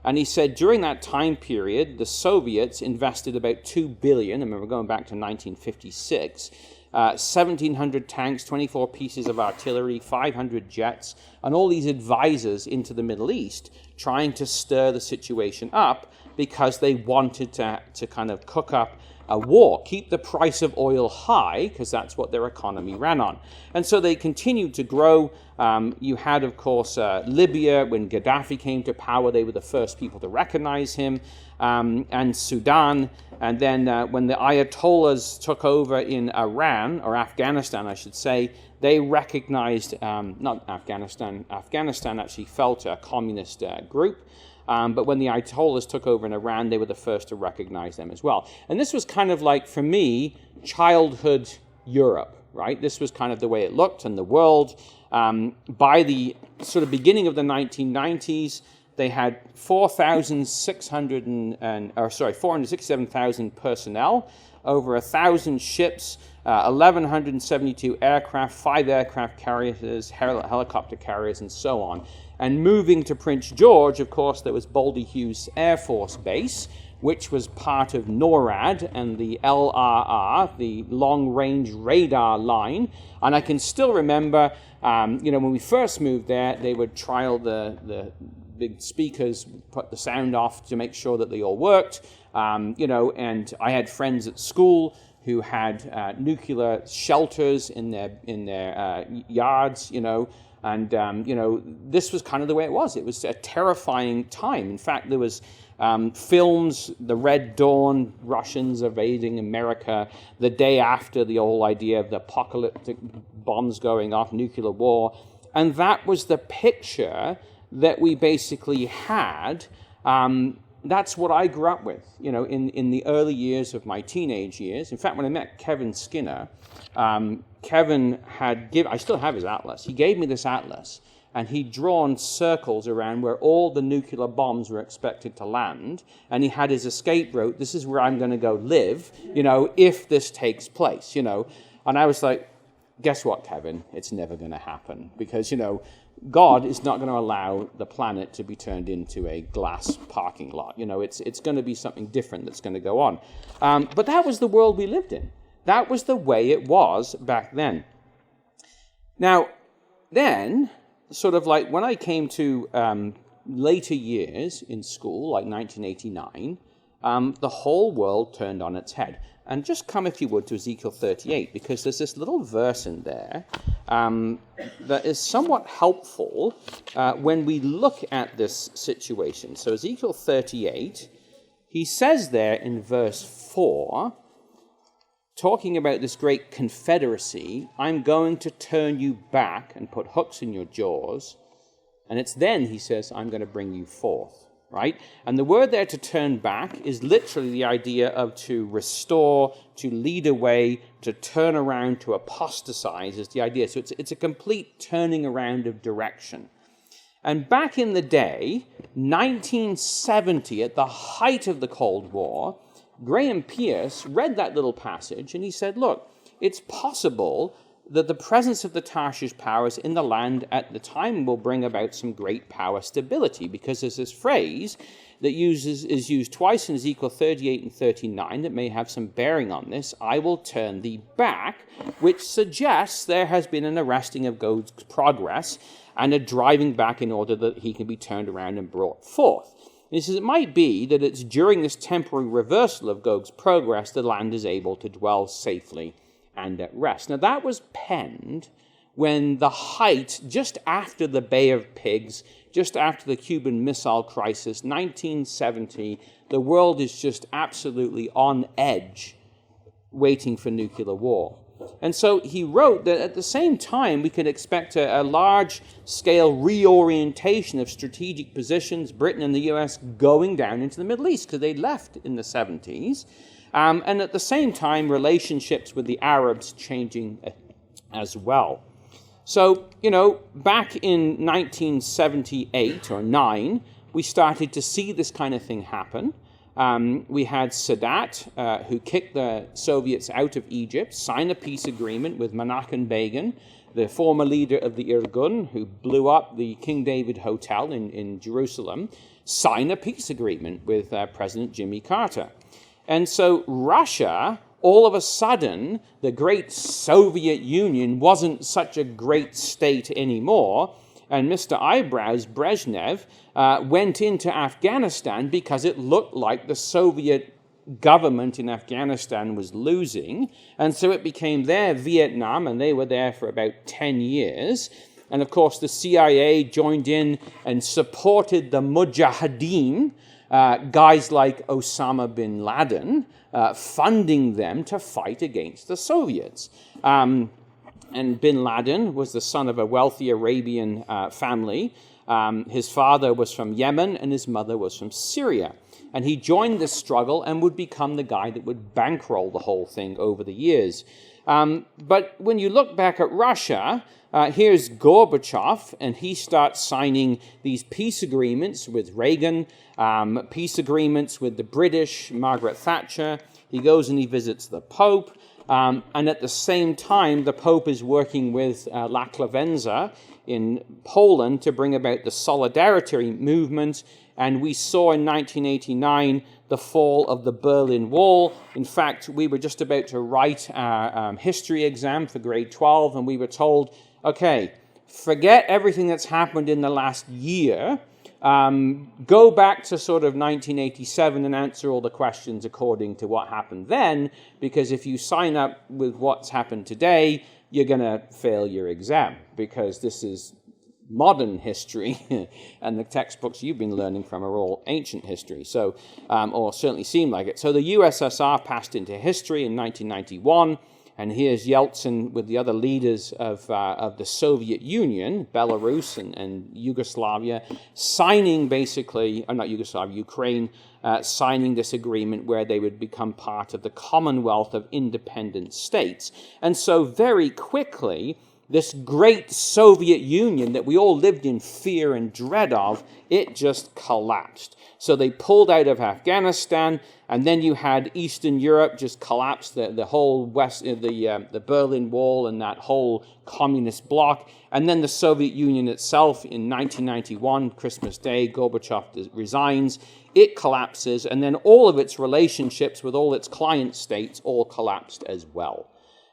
And he said during that time period, the Soviets invested about $2 billion. I remember going back to 1956, 1,700 tanks, 24 pieces of artillery, 500 jets, and all these advisors into the Middle East trying to stir the situation up because they wanted to kind of cook up a war, keep the price of oil high, because that's what their economy ran on. And so they continued to grow. You had, of course, Libya. When Gaddafi came to power, they were the first people to recognize him, and Sudan. And then when the Ayatollahs took over in Iran, or Afghanistan, I should say, they recognized, not Afghanistan, Afghanistan actually fell to a communist group. But when the Ayatollahs took over in Iran, they were the first to recognize them as well. And this was kind of like, for me, childhood Europe, right? This was kind of the way it looked, and the world, by the sort of beginning of the 1990s, they had 467,000 personnel, over 1,000 ships, 1,172 aircraft, 5 aircraft carriers, helicopter carriers, and so on. And moving to Prince George, of course, there was Baldy Hughes Air Force Base, which was part of NORAD and the LRR, the Long Range Radar Line. And I can still remember, when we first moved there, they would trial the big speakers, put the sound off to make sure that they all worked. And I had friends at school who had nuclear shelters in their yards, and this was kind of the way it was. It was a terrifying time. In fact, there was films, The Red Dawn, Russians invading America, the day after the whole idea of the apocalyptic bombs going off, nuclear war, and that was the picture that we basically had. That's what I grew up with, in the early years of my teenage years. In fact, when I met Kevin Skinner, Kevin I still have his atlas. He gave me this atlas, and he'd drawn circles around where all the nuclear bombs were expected to land, and he had his escape route. This is where I'm going to go live, if this takes place, And I was like, guess what, Kevin? It's never going to happen, because, God is not going to allow the planet to be turned into a glass parking lot. It's going to be something different that's going to go on. But that was the world we lived in. That was the way it was back then. Now, then, sort of like when I came to later years in school, like 1989, the whole world turned on its head. And just come, if you would, to Ezekiel 38, because there's this little verse in there that is somewhat helpful when we look at this situation. So Ezekiel 38, he says there in verse 4, talking about this great confederacy, I'm going to turn you back and put hooks in your jaws. And it's then, he says, I'm going to bring you forth. Right? And the word there, to turn back, is literally the idea of to restore, to lead away, to turn around, to apostatize is the idea. So it's a complete turning around of direction. And back in the day, 1970, at the height of the Cold War, Graham Pierce read that little passage and he said, look, it's possible that the presence of the Tarshish powers in the land at the time will bring about some great power stability, because there's this phrase that is used twice in Ezekiel 38 and 39 that may have some bearing on this. I will turn thee back, which suggests there has been an arresting of God's progress and a driving back in order that he can be turned around and brought forth. And he says it might be that it's during this temporary reversal of Gog's progress the land is able to dwell safely and at rest. Now, that was penned when the height, just after the Bay of Pigs, just after the Cuban Missile Crisis, 1970, the world is just absolutely on edge, waiting for nuclear war. And so he wrote that at the same time, we could expect a large-scale reorientation of strategic positions, Britain and the US going down into the Middle East, because they'd left in the 70s. And at the same time, relationships with the Arabs changing as well. So, back in 1978 or 9, we started to see this kind of thing happen. We had Sadat, who kicked the Soviets out of Egypt, sign a peace agreement with Menachem Begin, the former leader of the Irgun, who blew up the King David Hotel in Jerusalem, sign a peace agreement with President Jimmy Carter. And so Russia, all of a sudden, the great Soviet Union wasn't such a great state anymore. And Mr. Eyebrows, Brezhnev, went into Afghanistan because it looked like the Soviet government in Afghanistan was losing. And so it became their Vietnam, and they were there for about 10 years. And of course, the CIA joined in and supported the Mujahideen, guys like Osama bin Laden, funding them to fight against the Soviets. And bin Laden was the son of a wealthy Arabian family. His father was from Yemen and his mother was from Syria. And he joined this struggle and would become the guy that would bankroll the whole thing over the years. But when you look back at Russia, here's Gorbachev, and he starts signing these peace agreements with Reagan, peace agreements with the British, Margaret Thatcher. He goes and he visits the Pope. And at the same time, the Pope is working with La Clemenza in Poland to bring about the Solidarity movement. And we saw in 1989 the fall of the Berlin Wall. In fact, we were just about to write our history exam for grade 12, and we were told, okay, forget everything that's happened in the last year. Go back to sort of 1987 and answer all the questions according to what happened then, because if you sign up with what's happened today, you're going to fail your exam, because this is modern history, and the textbooks you've been learning from are all ancient history, so or certainly seem like it. So the USSR passed into history in 1991, and here's Yeltsin with the other leaders of the Soviet Union, Belarus and Yugoslavia, signing basically, or not Yugoslavia, Ukraine, signing this agreement where they would become part of the Commonwealth of Independent States. And so very quickly, this great Soviet Union that we all lived in fear and dread of, it just collapsed. So they pulled out of Afghanistan, and then you had Eastern Europe just collapse, the whole West, the Berlin Wall and that whole communist bloc. And then the Soviet Union itself in 1991, Christmas Day, Gorbachev resigns. It collapses, and then all of its relationships with all its client states all collapsed as well.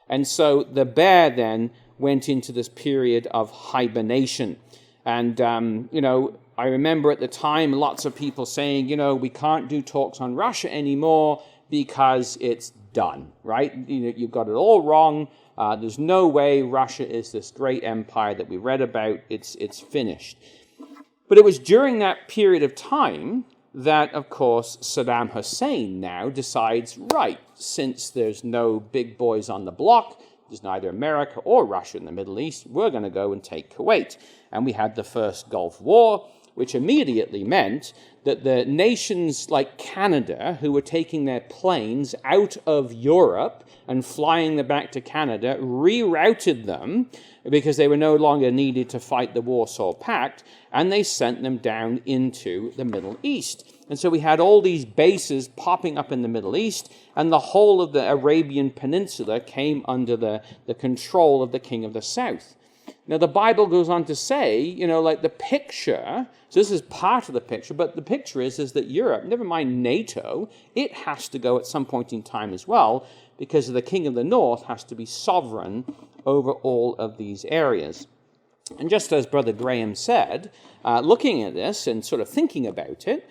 And so the bear then went into this period of hibernation. And, I remember at the time lots of people saying, we can't do talks on Russia anymore because it's done, right? You've got it all wrong. There's no way Russia is this great empire that we read about. It's finished. But it was during that period of time that, of course, Saddam Hussein now decides, right, since there's no big boys on the block, there's neither America or Russia in the Middle East, we're going to go and take Kuwait. And we had the first Gulf War, which immediately meant that the nations like Canada, who were taking their planes out of Europe and flying them back to Canada, rerouted them because they were no longer needed to fight the Warsaw Pact, and they sent them down into the Middle East. And so we had all these bases popping up in the Middle East, and the whole of the Arabian Peninsula came under the control of the King of the South. Now, the Bible goes on to say, like the picture, so this is part of the picture, but the picture is that Europe, never mind NATO, it has to go at some point in time as well, because the King of the North has to be sovereign over all of these areas. And just as Brother Graham said, looking at this and sort of thinking about it,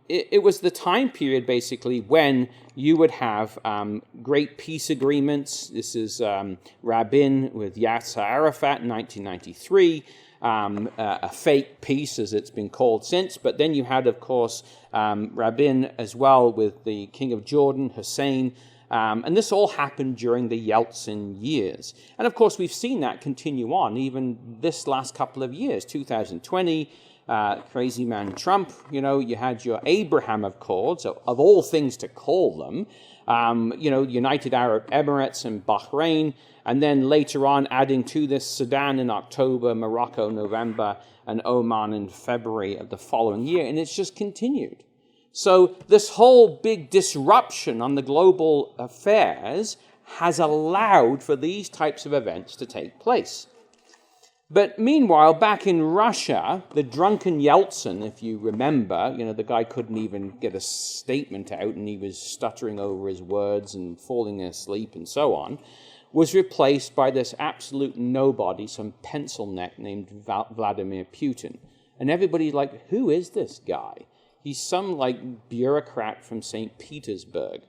it was the time period, basically, when you would have great peace agreements. This is Rabin with Yasser Arafat in 1993, a fake peace, as it's been called since. But then you had, of course, Rabin as well with the King of Jordan, Hussein. And this all happened during the Yeltsin years. And, of course, we've seen that continue on even this last couple of years, 2020, crazy man Trump, you had your Abraham Accords, of all things to call them, United Arab Emirates and Bahrain, and then later on adding to this Sudan in October, Morocco November, and Oman in February of the following year, and it's just continued. So this whole big disruption on the global affairs has allowed for these types of events to take place. But meanwhile, back in Russia, the drunken Yeltsin, if you remember, the guy couldn't even get a statement out and he was stuttering over his words and falling asleep and so on, was replaced by this absolute nobody, some pencil neck named Vladimir Putin. And everybody's like, who is this guy? He's some bureaucrat from St. Petersburg.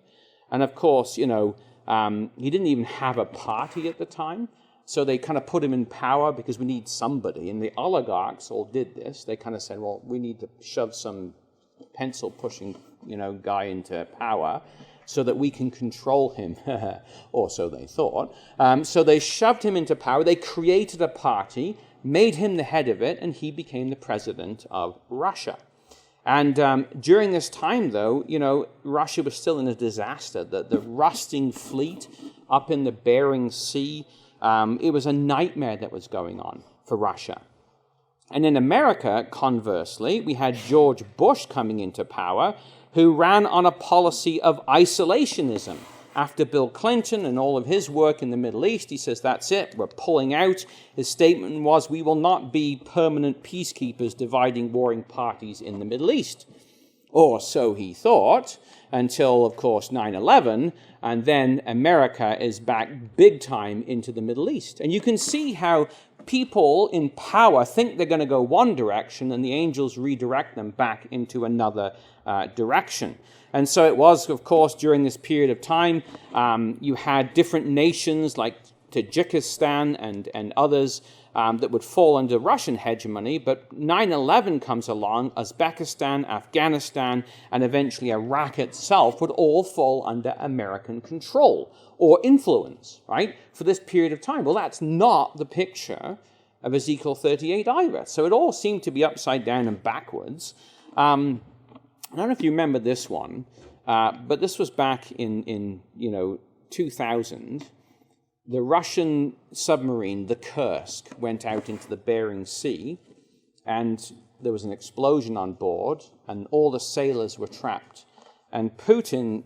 And of course, he didn't even have a party at the time. So they kind of put him in power because we need somebody. And the oligarchs all did this. They kind of said, well, we need to shove some pencil-pushing, guy into power so that we can control him. Or so they thought. So they shoved him into power. They created a party, made him the head of it, and he became the president of Russia. And during this time, though, Russia was still in a disaster. The rusting fleet up in the Bering Sea, it was a nightmare that was going on for Russia. And in America, conversely, we had George Bush coming into power, who ran on a policy of isolationism. After Bill Clinton and all of his work in the Middle East, he says, that's it, we're pulling out. His statement was, we will not be permanent peacekeepers dividing warring parties in the Middle East. Or so he thought, until, of course, 9/11, and then America is back big time into the Middle East. And you can see how people in power think they're going to go one direction, and the angels redirect them back into another direction. And so it was, of course, during this period of time, you had different nations like Tajikistan and others that would fall under Russian hegemony, but 9/11 comes along, Uzbekistan, Afghanistan, and eventually Iraq itself would all fall under American control or influence, right, for this period of time. Well, that's not the picture of Ezekiel 38 either. So it all seemed to be upside down and backwards. I don't know if you remember this one, but this was back in 2000. The Russian submarine, the Kursk, went out into the Bering Sea, and there was an explosion on board, and all the sailors were trapped. And Putin,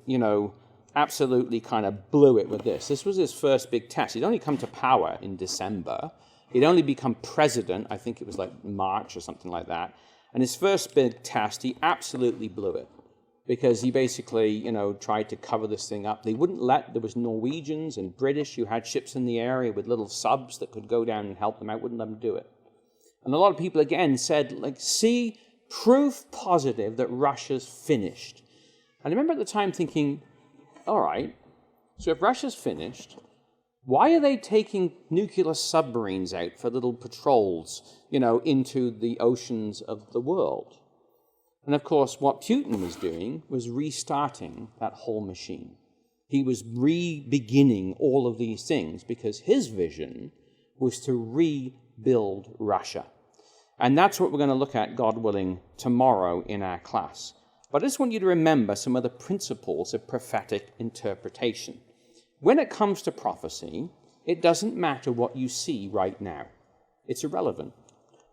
absolutely kind of blew it with this. This was his first big test. He'd only come to power in December. He'd only become president, I think it was like March or something like that. And his first big test, he absolutely blew it because he basically, tried to cover this thing up. They wouldn't there was Norwegians and British who had ships in the area with little subs that could go down and help them out, wouldn't let them do it. And a lot of people, again, said, see, proof positive that Russia's finished. And I remember at the time thinking, all right, so if Russia's finished, why are they taking nuclear submarines out for little patrols, into the oceans of the world? And of course, what Putin was doing was restarting that whole machine. He was re-beginning all of these things because his vision was to rebuild Russia. And that's what we're going to look at, God willing, tomorrow in our class. But I just want you to remember some of the principles of prophetic interpretation. When it comes to prophecy, it doesn't matter what you see right now. It's irrelevant.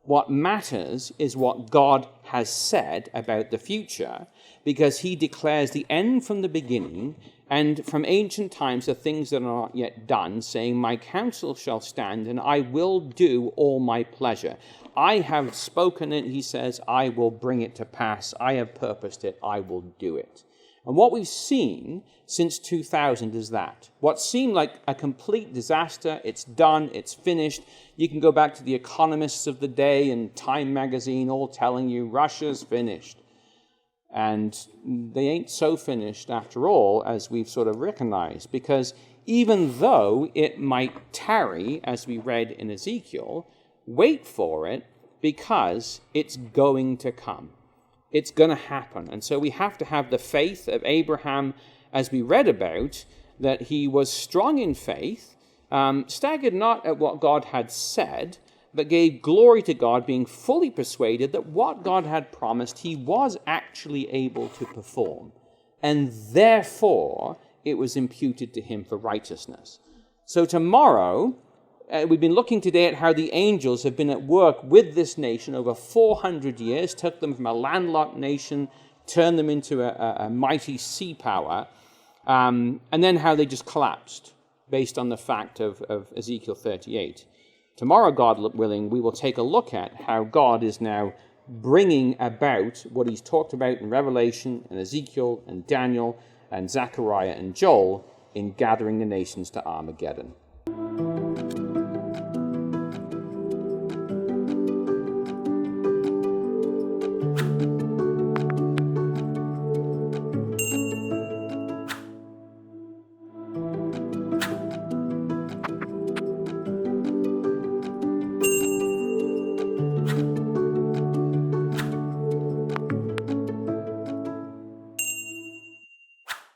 What matters is what God has said about the future, because he declares the end from the beginning, and from ancient times the things that are not yet done, saying, my counsel shall stand, and I will do all my pleasure. I have spoken it, he says, I will bring it to pass. I have purposed it, I will do it. And what we've seen since 2000 is that. What seemed like a complete disaster, it's done, it's finished. You can go back to the economists of the day and Time magazine all telling you Russia's finished. And they ain't so finished after all, as we've sort of recognized, because even though it might tarry, as we read in Ezekiel, wait for it because it's going to come. It's going to happen. And so we have to have the faith of Abraham, as we read about, that he was strong in faith, staggered not at what God had said, but gave glory to God, being fully persuaded that what God had promised he was actually able to perform. And therefore, it was imputed to him for righteousness. So tomorrow, we've been looking today at how the angels have been at work with this nation over 400 years, took them from a landlocked nation, turned them into a mighty sea power, and then how they just collapsed based on the fact of Ezekiel 38. Tomorrow, God willing, we will take a look at how God is now bringing about what he's talked about in Revelation and Ezekiel and Daniel and Zechariah and Joel in gathering the nations to Armageddon.